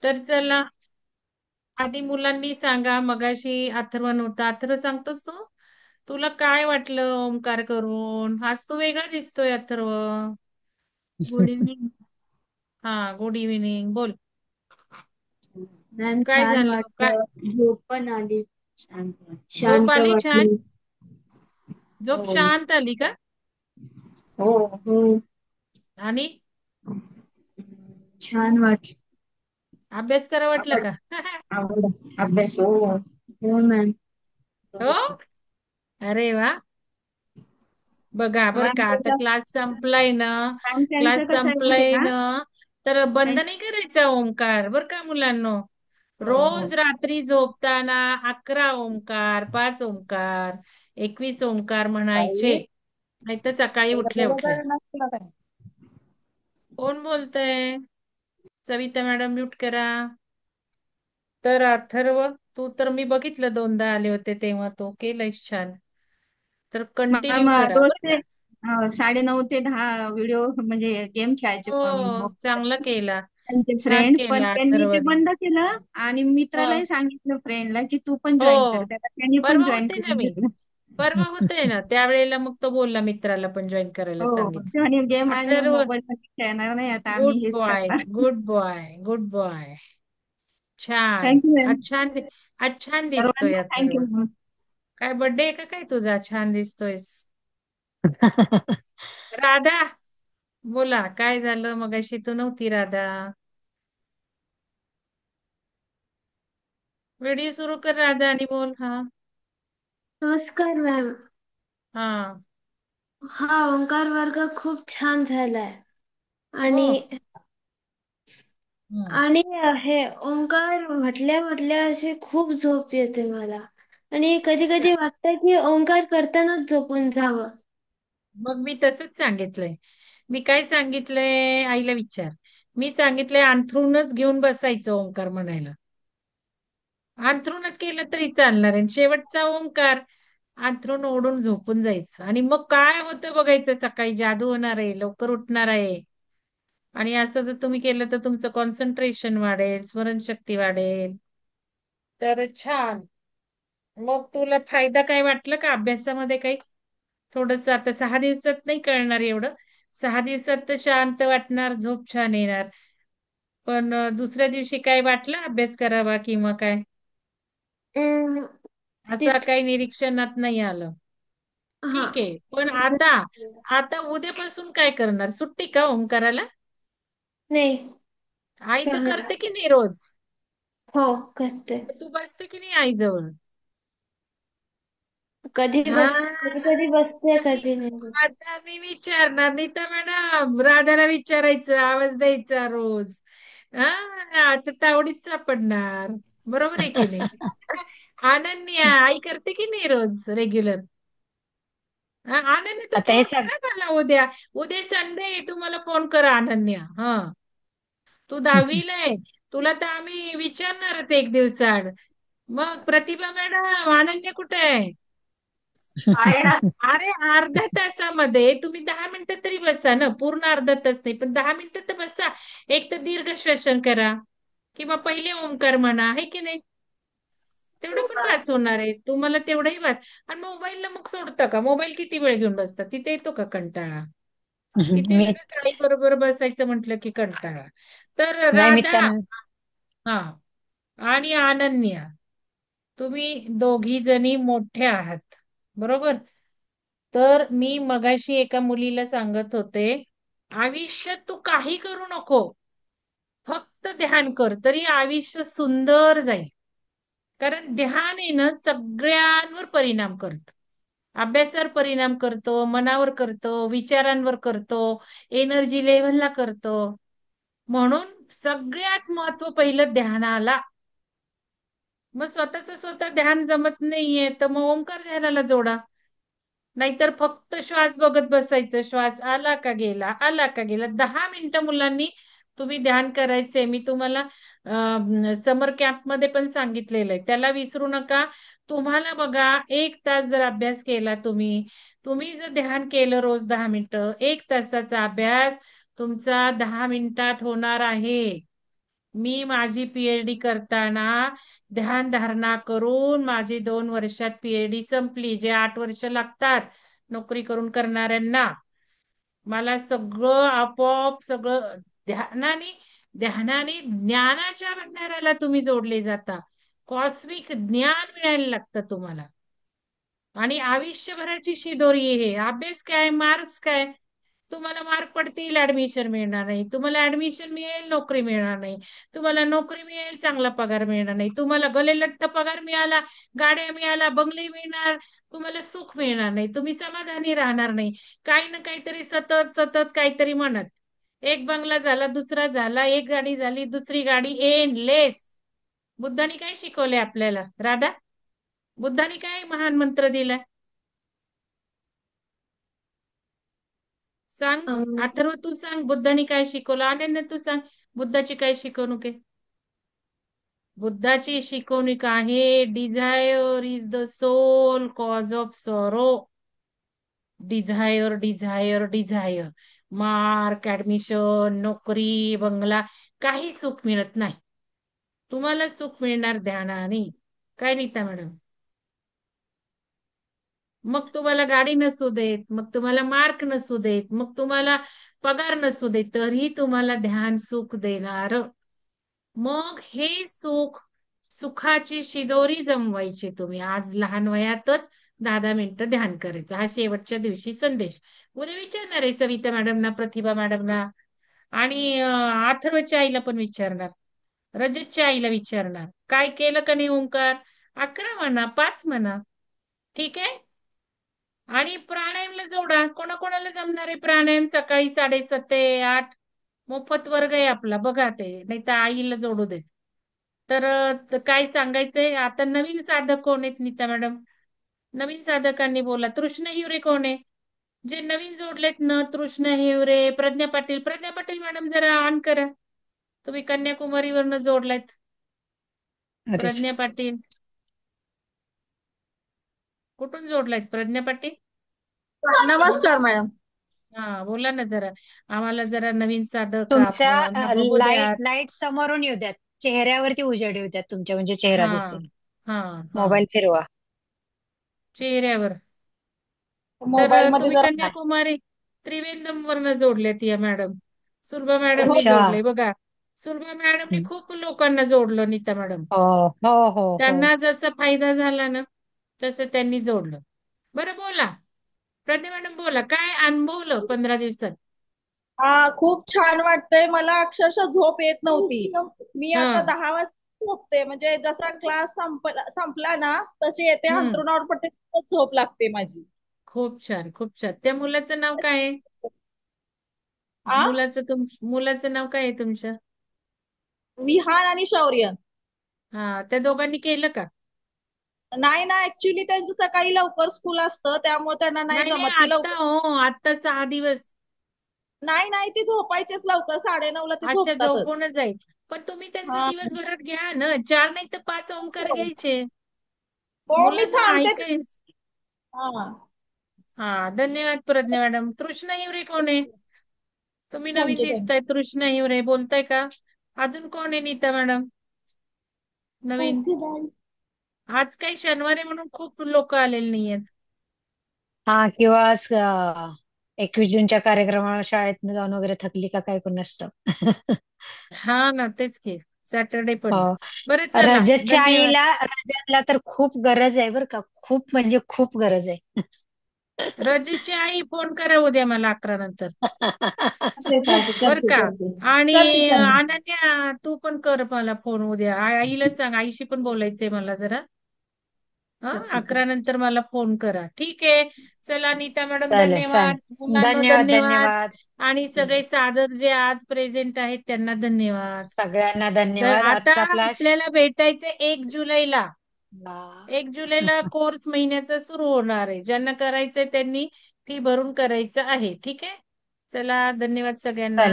तर चला, आधी मुलांनी सांगा. मगाशी अथर्व नव्हता. अथर्व सांगतोस तू? तुला काय वाटलं ओंकार करून? आज तू वेगळा दिसतोय अथर्व. Good evening. हा, गुड इव्हिनिंग. बोल. मॅम काय छान झालं काय? वाटलं. झोप पण आली. झोप शांत आली छान? वाटली. झोप हो. शांत आली का? हो. हो. आणि छान वाटलं. अभ्यास करा वाटलं आवड का? आवड अभ्यास. हो. हो मॅम. हो. अरे वा. बघा बर मॅम का, आता तुझा क्लास संपलाय ना. मॅम त्यांचं क्लास कसं आहे माहिती संपलाय का? ना. तर बंद त्यां- नाही करायचा ओंकार, बर का मुलांनो. हो. हो. रोज रात्री झोपताना 11 ओंकार, 5 ओंकार, 21 ओंकार म्हणायचे. ताई, नाही तर सकाळी एवढं उठल्या उठल्या. बरोबर नसतं काय? कोण बोलतय? सविता मॅडम म्यूट करा. तर अथर्व, तू तर मी बघितलं दोनदा आले होते तेव्हा तो केलंयस छान. तर मॅम कंटिन्यू करा रोज बर ते का. 9:30 ते 10 व्हिडिओ म्हणजे गेम खेळायचे हो, चांगलं केला. त्यांचे छान फ्रेंड, पण केला त्यांनी ते अथर्वने. बंद केलं. आणि मित्रालाही हो. सांगितलं फ्रेंडला की तू पण जॉईन कर, हो. त्याला त्यांनी पण परवा जॉईन होते ना करून मी. घेतलं. परवा होते ना त्यावेळेला, मग तो बोलला मित्राला पण जॉईन करायला हो. सांगितलं. आणि गेम आम्ही अथर्व, मोबाईल मध्ये खेळणार नाही, आता आम्ही गुड हेच बॉय, करणार. Good boy, good boy. छान. Thank you ma'am. आज छान दिसतोय सर्वांना अथर्व. Thank you ma'am. काय बर्थडे आहे का काय तुझा? छान दिसतोयस. राधा, बोला काय झालं? मगाशी तू नव्हती राधा. व्हिडिओ सुरू कर राधा आणि बोल. हा. नमस्कार मॅम. हा. हा ओंकार वर्ग खूप छान झालाय. हो. आणि हम्म. आणि हे ओंकार म्हटल्या म्हटल्या अशी खूप झोप येते मला. आणि कधी कधी वाटतं की ओंकार करतानाच झोपून जावं. मग मी तसंच सांगितलंय. मी काय सांगितलंय आईला विचार. मी सांगितलंय अंथरूणच घेऊन बसायचं ओंकार म्हणायला. अंथरुणात केलं तरी चालणार आहे. शेवटचा ओंकार अंथरूण ओढून झोपून जायचं. आणि मग काय होतं बघायचं, सकाळी जादू होणार आहे, लवकर उठणार आहे. आणि असं जर तुम्ही केलं तर तुमचं कॉन्सन्ट्रेशन वाढेल, स्मरणशक्ती वाढेल. तर छान. मग तुला फायदा काय वाटलं का अभ्यासामध्ये काही? थोडस आता 6 दिवसात नाही कळणार एवढं. 6 दिवसात तर शांत वाटणार, झोप छान येणार. पण दुसऱ्या दिवशी काय वाटलं अभ्यास करावा किंवा काय? अं, असं तिथ काही निरीक्षणात नाही आलं. हा. ठीक आहे. पण आता आता उद्यापासून काय करणार? सुट्टी का ओंकाराला? नाही आई तर करणार. करते की नाही रोज? हो कसते. तू बसते की नाही आईजवळ? हा. कधी कधी बसते, आता मी कधी नाही. आता मी विचारणार नाही तर मॅडम राधाला विचारायचं, आवाज द्यायचा रोज. हा. आता तावडीच सापडणार. बरोबर आहे की नाही? अनन्या आई करते की नाही रोज रेग्युलर? अनन्या तू आता हे फोन सग करा मला उद्या. उद्या संडे आहे, तू मला फोन करा अनन्या. हा. तू 10वीला आहे. तुला तर आम्ही विचारणारच एक दिवसाआड. मग प्रतिभा मॅडम अनन्या कुठे आहे? आहे ना. अरे अर्ध्या तासामध्ये तुम्ही 10 मिनिटं तरी बसा ना. पूर्ण अर्धा तास नाही, पण 10 मिनिटं तर बसा. एक तर दीर्घ श्वसन करा किंवा पहिले ओंकार म्हणा, आहे की नाही? तेवढं पण वाच होणार आहे तुम्हाला, तेवढंही वाच. आणि मोबाईलला मग सोडता का? मोबाईल किती वेळ घेऊन बसता? तिथे येतो का कंटाळा? तिथे मी लगेच आई बरोबर बसायचं म्हटलं की कंटाळा. तर नाही मी राधा, त्यांना हा, आणि अनन्या, तुम्ही दोघी जणी मोठ्या आहात, बरोबर? तर मी मगाशी एका मुलीला सांगत होते, आयुष्यात तू काही करू नको, फक्त ध्यान कर, तरी आयुष्य सुंदर जाईल. कारण ध्यान आहे ना सगळ्यांवर परिणाम करतं. अभ्यासावर परिणाम करतो, मनावर करतो, विचारांवर करतो, एनर्जी लेव्हलला करतो. म्हणून सगळ्यात महत्व पहिलं ध्यानाला. मग स्वतः ध्यान जमत नाहीये तर मग ओंकार ध्यानाला जोडा. नाहीतर फक्त श्वास बघत बसायचं. श्वास आला का गेला, आला का गेला. 10 मिनिटं मुलांनी तुम्ही ध्यान करायचंय. मी तुम्हाला समर कॅम्प मध्ये पण सांगितलेलं आहे, त्याला विसरू नका. तुम्हाला बघा 1 तास जर अभ्यास केला तुम्ही, तुम्ही जर ध्यान केलं रोज 10 मिनिटं, 1 तासाचा अभ्यास तुमचा 10 मिनिटात होणार आहे. मी माझी पीएचडी करताना ध्यान धारणा करून माझी 2 वर्षात पीएचडी संपली, जे 8 वर्ष लागतात नोकरी करून करणाऱ्यांना. मला सगळं आपोआप सगळं ध्यानाने ध्यानाने ज्ञानाच्या भंडाराला तुम्ही जोडले जाता. कॉस्मिक ज्ञान मिळायला लागतं तुम्हाला. आणि आयुष्यभराची शिदोरी आहे. अभ्यास काय, मार्क्स काय? तुम्हाला मार्क पडतील, ऍडमिशन मिळणार नाही. तुम्हाला ऍडमिशन मिळेल, नोकरी मिळणार नाही. तुम्हाला नोकरी मिळेल, चांगला पगार मिळणार नाही. तुम्हाला गलेलट्ट पगार मिळाला, गाड्या मिळाला, बंगले मिळणार, तुम्हाला सुख मिळणार नाही. तुम्ही समाधानी राहणार नाही. काही ना काहीतरी सतत सतत काहीतरी म्हणत. एक बंगला झाला, दुसरा झाला, एक गाडी झाली, दुसरी गाडी, एंडलेस. बुद्धाने काय शिकवले आपल्याला राधा? बुद्धाने काय महान मंत्र दिलाय सांग? अं, अथर्व तू सांग, बुद्धाने काय शिकवलं? अनन्या तू सांग, बुद्धाची काय शिकवणूक आहे? बुद्धाची शिकवणूक आहे, desire is the sole cause of sorrow. Desire desire desire. Mark, admission, नोकरी, बंगला, काही सुख मिळत नाही. तुम्हाला सुख मिळणार ध्यानाने. काय नीता मॅडम? मग तुम्हाला गाडी नसू देत, मग तुम्हाला मार्क नसू देत, मग तुम्हाला पगार नसू देत, तरी तुम्हाला ध्यान सुख देणार. मग हे सुख, सुखाची शिदोरी जमवायची तुम्ही. आज लहान वयातच 10-10 मिनिटं ध्यान करायचं. हा शेवटच्या दिवशी संदेश. उद्या विचारणार आहे सविता मॅडमना, प्रतिभा मॅडमना, आणि अथर्वच्या आईला पण विचारणार, रजतच्या आईला विचारणार. काय केलं का नाही ओंकार? 11 म्हणा, 5 म्हणा. ठीक आहे. आणि प्राणायामला जोडा. कोणाकोणाला जमणार आहे प्राणायाम? सकाळी 7:30 ते 8 मोफत वर्ग आहे आपला, बघा ते. नाही तर आईला जोडू देत. तर काय सांगायचंय आता? नवीन साधक कोण आहेत नीता मॅडम? नवीन साधकांनी बोला. तृष्णा हिवरे कोण आहे? जे नवीन जोडलेत ना, तृष्णा हिवरे, प्रज्ञा पाटील. प्रज्ञा पाटील मॅडम जरा ऑन करा. तुम्ही कन्याकुमारीवरनं जोडलायत. अरे प्रज्ञा पाटील कुठून जोडलायत प्रज्ञा पाटील? बोला. नमस्कार मॅडम. हा बोला ना जरा. आम्हाला जरा नवीन साधक तुमच्या बघू लाईट द्या. लाईट समोरून येऊ द्यात. चेहऱ्यावरती उजेड येऊ द्यात तुमच्या, म्हणजे चेहरा हा दिसेल. हा हा. मोबाईल फिरवा. चेहऱ्यावर. तर मोबाईल मध्ये तुम्ही जरा. हा. कन्याकुमारी त्रिवेंद्रम वरनं जोडल्यात या मॅडम. सुलभा मॅडमनी अच्छा. जोडलंय बघा. सुलभा मॅडमनी हं. खूप लोकांना जोडलं नीता मॅडम. हो हो हो हो. त्यांना जसा फायदा झाला ना, तसं त्यांनी जोडलं. बरं बोला, प्रज्ञा मॅडम बोला, काय अनुभवलं 15 दिवसात? खूप छान वाटतंय मला. अक्षरशः झोप येत नव्हती. मी हा. आता 10 वाजता झोपते. म्हणजे जसा क्लास संपला ना, तशी येते, हम्म. अंथरुणावर पडते, तसंच झोप लागते माझी. खूप छान, खूप छान. त्या मुलाचं नाव काय आहे? आ मुलाचं नाव काय आहे तुमच्या? विहान आणि शौर्य. हा, त्या दोघांनी केलं का? नाही ना, ऍक्च्युली त्यांचं सकाळी लवकर स्कूल असतं, त्यामुळे त्यांना नाही नाही नाही, जमत. ती आता लवकर हो, आता 6 दिवस. नाही नाही, ती झोपायचीच लवकर. 9:30ला ते अच्छा, झोपतातच. झोपूनच जाईल. पण तुम्ही त्यांचं हा. दिवसभरात घ्या ना, 4 नाही तर 5 ओंकार घ्यायचे. हो, मी मुलांना सांगते. ऐकायच. हा. हा, धन्यवाद प्रज्ञा मॅडम. तृष्णा हिवरे कोण आहे? तुम्ही नवीन थँक्यू थँक्यू. दिसताय. तृष्णा हिवरे बोलताय का? अजून कोण आहे नीता मॅडम नवीन? आज काही शनिवार आहे म्हणून खूप लोक आलेले नाहीयेत. हा, किंवा 21 जूनच्या कार्यक्रमाला शाळेत जाऊन वगैरे थकली का काय, कोणास ठाऊक. हा ना, तेच की. सॅटरडे पण आहे. हो. बरं चला, रजतच्या धन्यवाद. आईला, रजतला तर खूप गरज आहे बरं का. खूप म्हणजे खूप गरज आहे. रजितची आई फोन करा उद्या मला 11 नंतर. चालते, बर करते का? करते. आणि करते करते. अनन्या तू पण कर मला फोन उद्या. आईला सांग, आईशी पण बोलायचंय मला जरा. हा, करते 11 नंतर मला फोन करा. ठीक आहे. चला नीता मॅडम चालेल धन्यवाद. चालेल. मुलांना धन्यवाद धन्यवाद. धन्यवाद. आणि सगळे साधक जे आज प्रेझेंट आहेत त्यांना धन्यवाद. सगळ्यांना तर धन्यवाद. आता आजचा आपला आपल्याला भेटायचं 1 जुलैला. ला- 1 जुलैला कोर्स महिन्याचा सुरू होणार आहे. ज्यांना करायचंय त्यांनी फी भरून करायचं आहे. ठीक आहे. चला, धन्यवाद सगळ्यांना.